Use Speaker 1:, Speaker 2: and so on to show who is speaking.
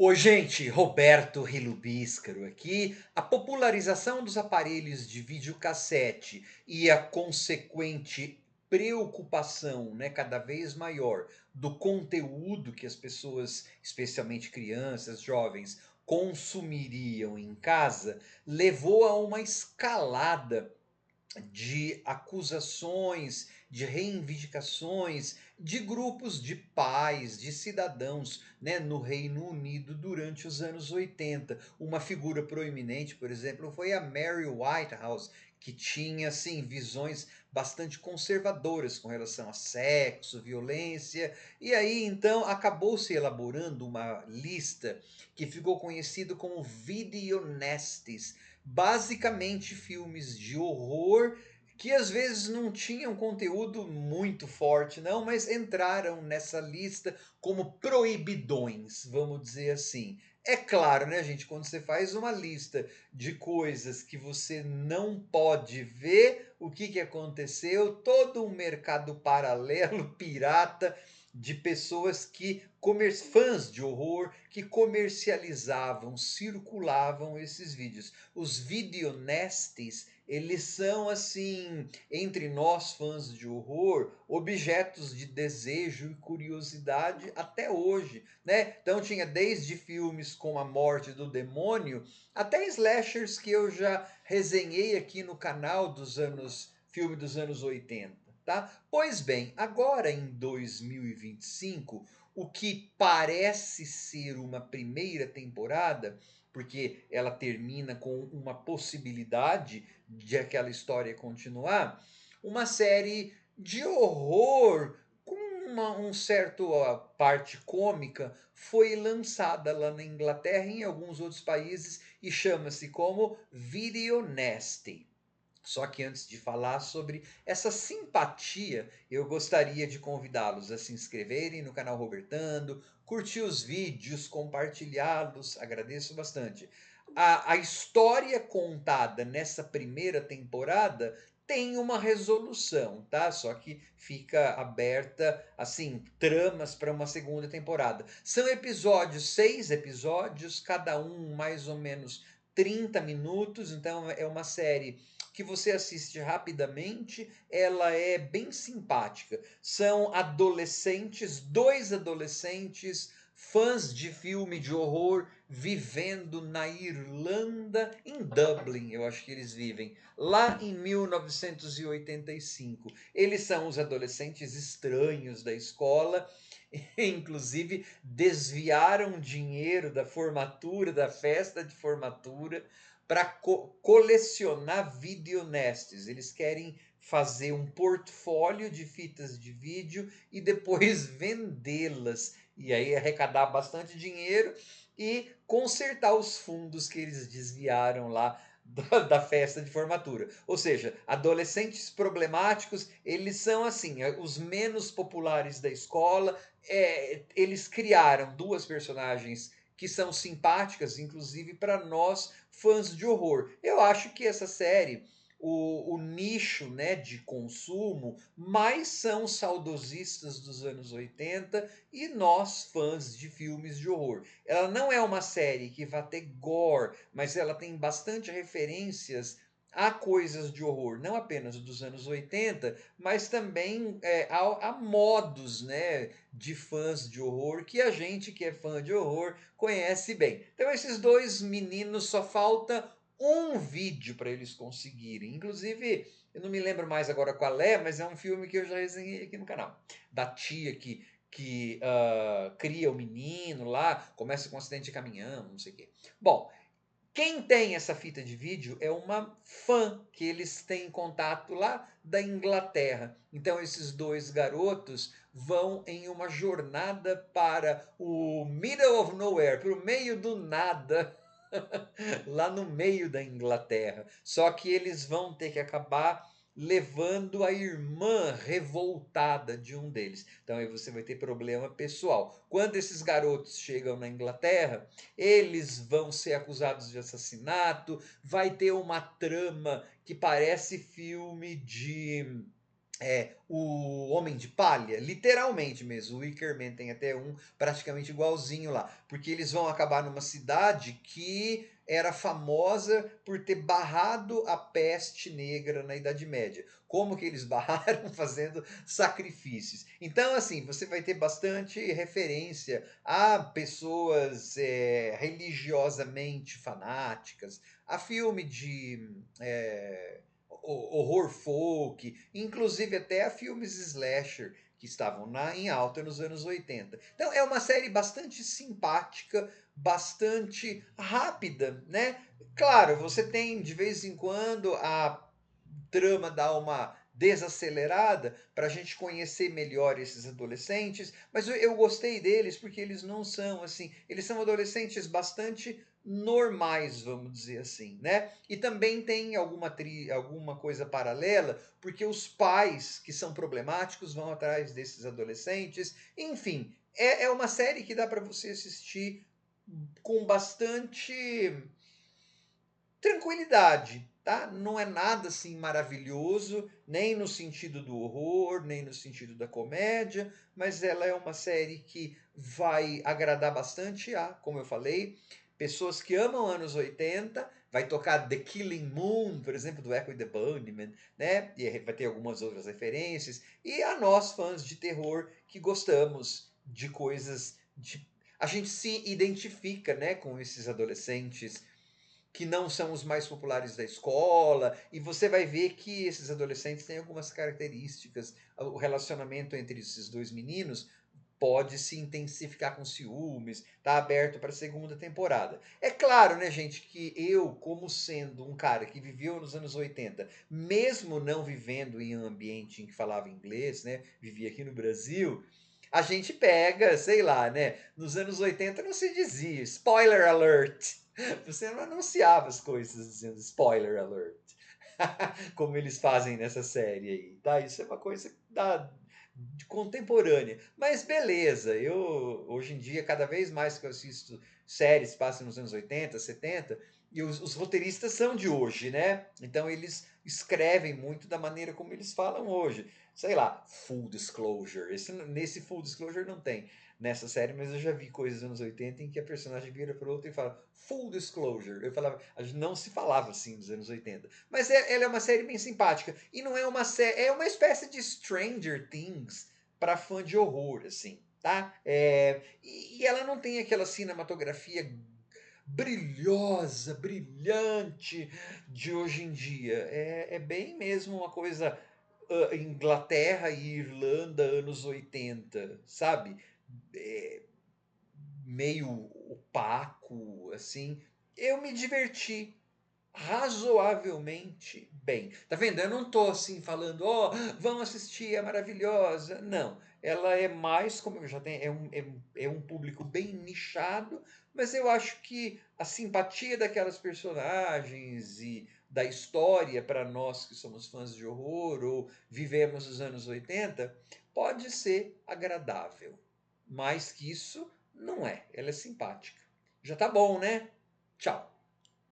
Speaker 1: Oi, gente, Roberto Relubíscaro aqui. A popularização dos aparelhos de videocassete e a consequente preocupação, né, cada vez maior do conteúdo que as pessoas, especialmente crianças, jovens, consumiriam em casa, levou a uma escalada de acusações, de reivindicações de grupos de pais, de cidadãos, né, no Reino Unido durante os anos 80. Uma figura proeminente, por exemplo, foi a Mary Whitehouse, que tinha assim visões bastante conservadoras com relação a sexo, violência, e aí então acabou se elaborando uma lista que ficou conhecido como Video Nasties, basicamente filmes de horror que às vezes não tinham conteúdo muito forte não, mas entraram nessa lista como proibidões, vamos dizer assim. É claro, né, gente, quando você faz uma lista de coisas que você não pode ver, o que que aconteceu? Todo um mercado paralelo, pirata, de pessoas que fãs de horror que comercializavam, circulavam esses vídeos. Os videonestes, eles são assim, entre nós fãs de horror, objetos de desejo e curiosidade até hoje, né? Então tinha desde filmes como A Morte do Demônio, até slashers que eu já resenhei aqui no canal filme dos anos 80, tá? Pois bem, agora em 2025, o que parece ser uma primeira temporada, porque ela termina com uma possibilidade de aquela história continuar, uma série de horror com um certo parte cômica foi lançada lá na Inglaterra e em alguns outros países e chama-se como Video Nasty. Só que antes de falar sobre essa simpatia, eu gostaria de convidá-los a se inscreverem no canal Robertando, curtir os vídeos, compartilhá-los, agradeço bastante. A história contada nessa primeira temporada tem uma resolução, tá? Só que fica aberta, assim, tramas para uma segunda temporada. São episódios, 6 episódios, cada um mais ou menos 30 minutos, então é uma série que você assiste rapidamente, ela é bem simpática. São adolescentes, dois adolescentes, fãs de filme de horror, vivendo na Irlanda, em Dublin, eu acho que eles vivem, lá em 1985. Eles são os adolescentes estranhos da escola, inclusive desviaram dinheiro da formatura, da festa de formatura, para colecionar videonestes. Eles querem fazer um portfólio de fitas de vídeo e depois vendê-las. E aí arrecadar bastante dinheiro e consertar os fundos que eles desviaram lá da festa de formatura. Ou seja, adolescentes problemáticos, eles são assim, os menos populares da escola. Eles criaram duas personagens que são simpáticas, inclusive para nós fãs de horror. Eu acho que essa série, o nicho, né, de consumo, mais são saudosistas dos anos 80 e nós fãs de filmes de horror. Ela não é uma série que vai ter gore, mas ela tem bastante referências a coisas de horror, não apenas dos anos 80, mas também a modos, né, de fãs de horror que a gente que é fã de horror conhece bem. Então esses dois meninos só falta um vídeo para eles conseguirem. Inclusive, eu não me lembro mais agora qual é, mas é um filme que eu já resenhei aqui no canal. Da tia que cria o menino lá, começa com um acidente de caminhão, não sei o quê. Bom, quem tem essa fita de vídeo é uma fã que eles têm contato lá da Inglaterra. Então esses dois garotos vão em uma jornada para o middle of nowhere, para o meio do nada, lá no meio da Inglaterra. Só que eles vão ter que acabar levando a irmã revoltada de um deles. Então aí você vai ter problema pessoal. Quando esses garotos chegam na Inglaterra, eles vão ser acusados de assassinato, vai ter uma trama que parece filme o Homem de Palha, literalmente mesmo. O Wicker Man tem até um praticamente igualzinho lá, porque eles vão acabar numa cidade que era famosa por ter barrado a peste negra na Idade Média. Como que eles barraram? Fazendo sacrifícios. Então, assim, você vai ter bastante referência a pessoas religiosamente fanáticas, a filme de horror folk, inclusive até a filmes slasher que estavam em alta nos anos 80. Então é uma série bastante simpática, bastante rápida, né? Claro, você tem de vez em quando a trama dá uma desacelerada para a gente conhecer melhor esses adolescentes, mas eu gostei deles porque eles não são assim, eles são adolescentes bastante normais, vamos dizer assim, né? E também tem alguma coisa paralela, porque os pais que são problemáticos vão atrás desses adolescentes. Enfim, é uma série que dá para você assistir com bastante tranquilidade, tá? Não é nada assim maravilhoso, nem no sentido do horror, nem no sentido da comédia, mas ela é uma série que vai agradar bastante a, como eu falei, pessoas que amam anos 80, vai tocar The Killing Moon, por exemplo, do Echo and the Bunnymen, né? E vai ter algumas outras referências, e a nós fãs de terror que gostamos de coisas de a gente se identifica, né, com esses adolescentes que não são os mais populares da escola, e você vai ver que esses adolescentes têm algumas características. O relacionamento entre esses dois meninos pode se intensificar com ciúmes, tá aberto para a segunda temporada. É claro, né, gente, que eu, como sendo um cara que viveu nos anos 80, mesmo não vivendo em um ambiente em que falava inglês, né, vivia aqui no Brasil, a gente pega, sei lá, né, nos anos 80 não se dizia spoiler alert. Você não anunciava as coisas dizendo spoiler alert, como eles fazem nessa série aí, tá? Isso é uma coisa de contemporânea. Mas beleza, eu hoje em dia, cada vez mais que eu assisto séries que passam nos anos 80, 70, e os roteiristas são de hoje, né? Então eles escrevem muito da maneira como eles falam hoje. Sei lá, full disclosure. Nesse full disclosure não tem nessa série, mas eu já vi coisas dos anos 80 em que a personagem vira para outra e fala full disclosure. Eu falava, a gente não se falava assim nos anos 80. Mas ela é uma série bem simpática. E não é uma série, é uma espécie de Stranger Things para fã de horror, assim, tá? E ela não tem aquela cinematografia brilhosa, brilhante de hoje em dia. É bem mesmo uma coisa Inglaterra e Irlanda anos 80, sabe? É, meio opaco, assim. Eu me diverti razoavelmente bem. Tá vendo? Eu não tô assim falando, ó, vão assistir, é maravilhosa. Não. Ela é mais, como eu já tenho, é um público bem nichado, mas eu acho que a simpatia daquelas personagens e da história para nós que somos fãs de horror ou vivemos os anos 80 pode ser agradável. Mais que isso, não é. Ela é simpática. Já tá bom, né? Tchau.